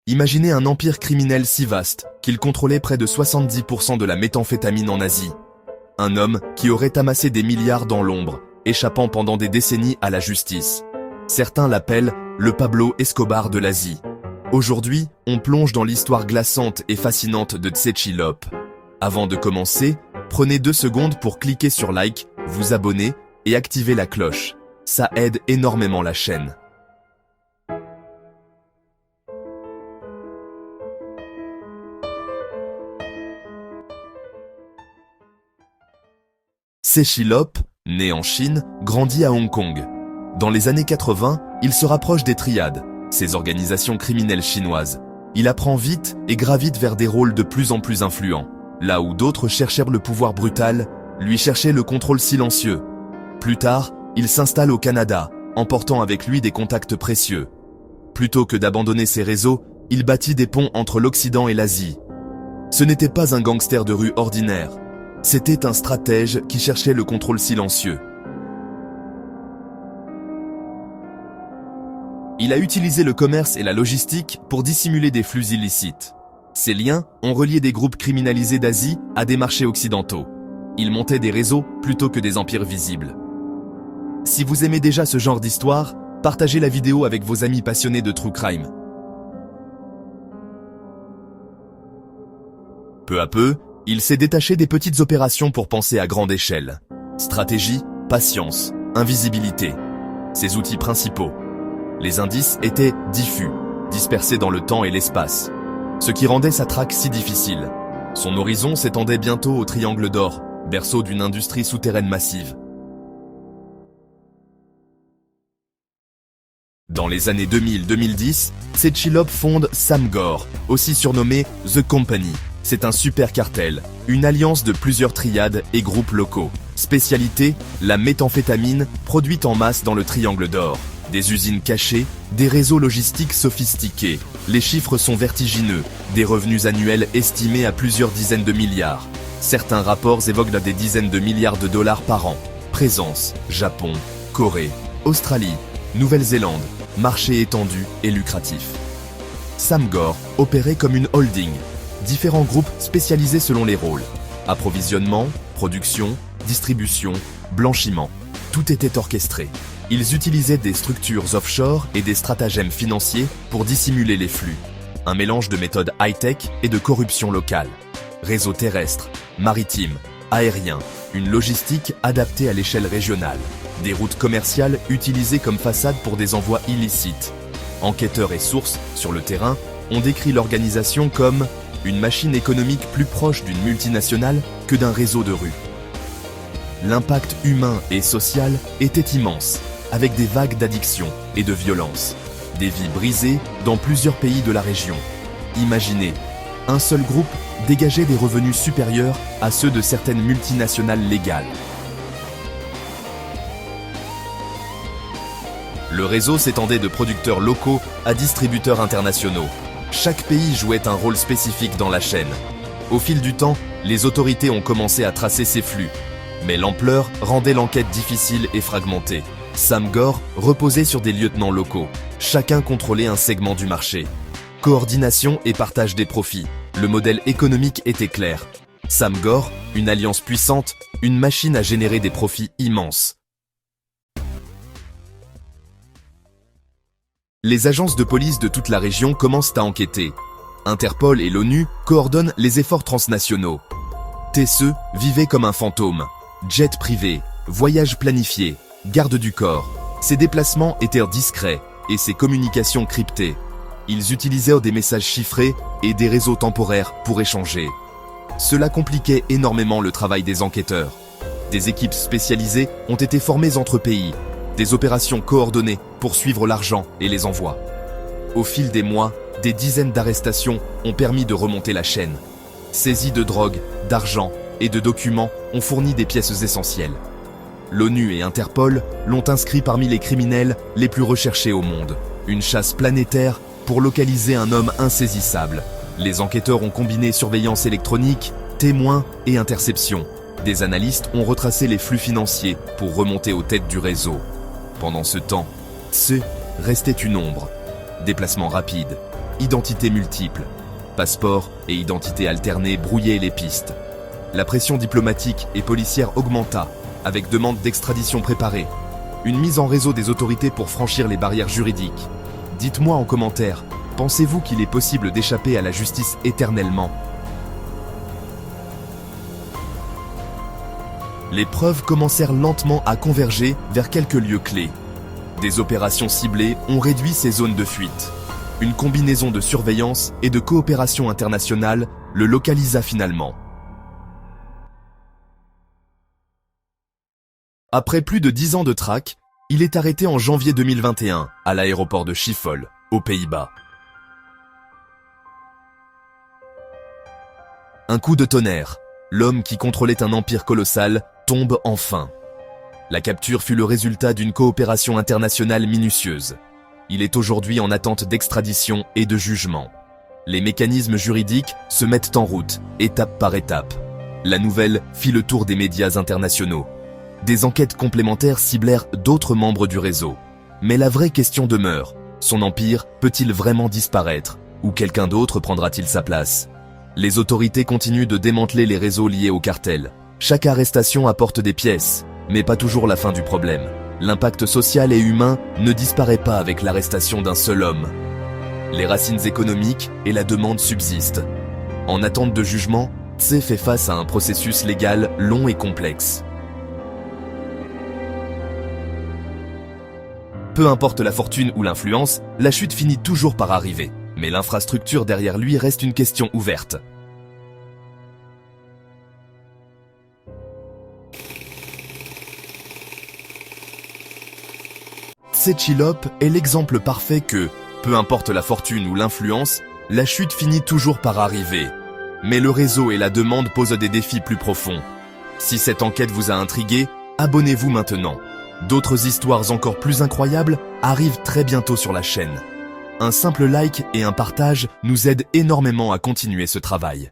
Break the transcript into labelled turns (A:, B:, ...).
A: Imaginez un empire criminel si vaste qu'il contrôlait près de 70% de la méthamphétamine en Asie. Un homme qui aurait amassé des milliards dans l'ombre, échappant pendant des décennies à la justice. Certains l'appellent le Pablo Escobar de l'Asie. Aujourd'hui, on plonge dans l'histoire glaçante et fascinante de Tchétchi Lop. Avant de commencer, prenez 2 secondes pour cliquer sur like, vous abonner et activer la cloche. Ça aide énormément la chaîne. Tchétchi Lop, né en Chine, grandit à Hong Kong. Dans les années 80, il se rapproche des triades, ces organisations criminelles chinoises. Il apprend vite et gravite vers des rôles de plus en plus influents. Là où d'autres cherchèrent le pouvoir brutal, lui cherchait le contrôle silencieux. Plus tard, il s'installe au Canada, emportant avec lui des contacts précieux. Plutôt que d'abandonner ses réseaux, il bâtit des ponts entre l'Occident et l'Asie. Ce n'était pas un gangster de rue ordinaire. C'était un stratège qui cherchait le contrôle silencieux. Il a utilisé le commerce et la logistique pour dissimuler des flux illicites. Ces liens ont relié des groupes criminalisés d'Asie à des marchés occidentaux. Il montait des réseaux plutôt que des empires visibles. Si vous aimez déjà ce genre d'histoire, partagez la vidéo avec vos amis passionnés de True Crime. Peu à peu, il s'est détaché des petites opérations pour penser à grande échelle. Stratégie, patience, invisibilité. Ses outils principaux. Les indices étaient diffus, dispersés dans le temps et l'espace. Ce qui rendait sa traque si difficile. Son horizon s'étendait bientôt au Triangle d'Or, berceau d'une industrie souterraine massive. Dans les années 2000-2010, Tchétchi Lop fonde Samgor, aussi surnommé The Company. C'est un super cartel, une alliance de plusieurs triades et groupes locaux. Spécialité, la méthamphétamine produite en masse dans le Triangle d'Or. Des usines cachées, des réseaux logistiques sophistiqués. Les chiffres sont vertigineux, des revenus annuels estimés à plusieurs dizaines de milliards. Certains rapports évoquent des dizaines de milliards de dollars par an. Présence, Japon, Corée, Australie, Nouvelle-Zélande, marché étendu et lucratif. Samgor opérait comme une holding. Différents groupes spécialisés selon les rôles. Approvisionnement, production, distribution, blanchiment. Tout était orchestré. Ils utilisaient des structures offshore et des stratagèmes financiers pour dissimuler les flux. Un mélange de méthodes high-tech et de corruption locale. Réseau terrestre, maritime, aérien, une logistique adaptée à l'échelle régionale. Des routes commerciales utilisées comme façade pour des envois illicites. Enquêteurs et sources, sur le terrain, ont décrit l'organisation comme une machine économique plus proche d'une multinationale que d'un réseau de rue. L'impact humain et social était immense, avec des vagues d'addiction et de violence. Des vies brisées dans plusieurs pays de la région. Imaginez, un seul groupe dégageait des revenus supérieurs à ceux de certaines multinationales légales. Le réseau s'étendait de producteurs locaux à distributeurs internationaux. Chaque pays jouait un rôle spécifique dans la chaîne. Au fil du temps, les autorités ont commencé à tracer ces flux. Mais l'ampleur rendait l'enquête difficile et fragmentée. Samgor reposait sur des lieutenants locaux. Chacun contrôlait un segment du marché. Coordination et partage des profits. Le modèle économique était clair. Samgor, une alliance puissante, une machine à générer des profits immenses. Les agences de police de toute la région commencent à enquêter. Interpol et l'ONU coordonnent les efforts transnationaux. TSE vivait comme un fantôme. Jet privé, voyages planifiés, garde du corps. Ses déplacements étaient discrets et ses communications cryptées. Ils utilisaient des messages chiffrés et des réseaux temporaires pour échanger. Cela compliquait énormément le travail des enquêteurs. Des équipes spécialisées ont été formées entre pays. Des opérations coordonnées pour suivre l'argent et les envois. Au fil des mois, des dizaines d'arrestations ont permis de remonter la chaîne. Saisies de drogue, d'argent et de documents ont fourni des pièces essentielles. L'ONU et Interpol l'ont inscrit parmi les criminels les plus recherchés au monde. Une chasse planétaire pour localiser un homme insaisissable. Les enquêteurs ont combiné surveillance électronique, témoins et interception. Des analystes ont retracé les flux financiers pour remonter aux têtes du réseau. Pendant ce temps, TSE restait une ombre. Déplacements rapides, identités multiples. Passeports et identités alternées brouillaient les pistes. La pression diplomatique et policière augmenta, avec demande d'extradition préparée. Une mise en réseau des autorités pour franchir les barrières juridiques. Dites-moi en commentaire, pensez-vous qu'il est possible d'échapper à la justice éternellement ? Les preuves commencèrent lentement à converger vers quelques lieux clés. Des opérations ciblées ont réduit ces zones de fuite. Une combinaison de surveillance et de coopération internationale le localisa finalement. Après plus de 10 ans de traque, il est arrêté en janvier 2021 à l'aéroport de Schiphol, aux Pays-Bas. Un coup de tonnerre. L'homme qui contrôlait un empire colossal tombe enfin. La capture fut le résultat d'une coopération internationale minutieuse. Il est aujourd'hui en attente d'extradition et de jugement. Les mécanismes juridiques se mettent en route, étape par étape. La nouvelle fit le tour des médias internationaux. Des enquêtes complémentaires ciblèrent d'autres membres du réseau. Mais la vraie question demeure, son empire peut-il vraiment disparaître, ou quelqu'un d'autre prendra-t-il sa place ? Les autorités continuent de démanteler les réseaux liés au cartel. Chaque arrestation apporte des pièces, mais pas toujours la fin du problème. L'impact social et humain ne disparaît pas avec l'arrestation d'un seul homme. Les racines économiques et la demande subsistent. En attente de jugement, Tse fait face à un processus légal long et complexe. Peu importe la fortune ou l'influence, la chute finit toujours par arriver. Mais l'infrastructure derrière lui reste une question ouverte. Tse Chilop est l'exemple parfait que, peu importe la fortune ou l'influence, la chute finit toujours par arriver. Mais le réseau et la demande posent des défis plus profonds. Si cette enquête vous a intrigué, abonnez-vous maintenant. D'autres histoires encore plus incroyables arrivent très bientôt sur la chaîne. Un simple like et un partage nous aident énormément à continuer ce travail.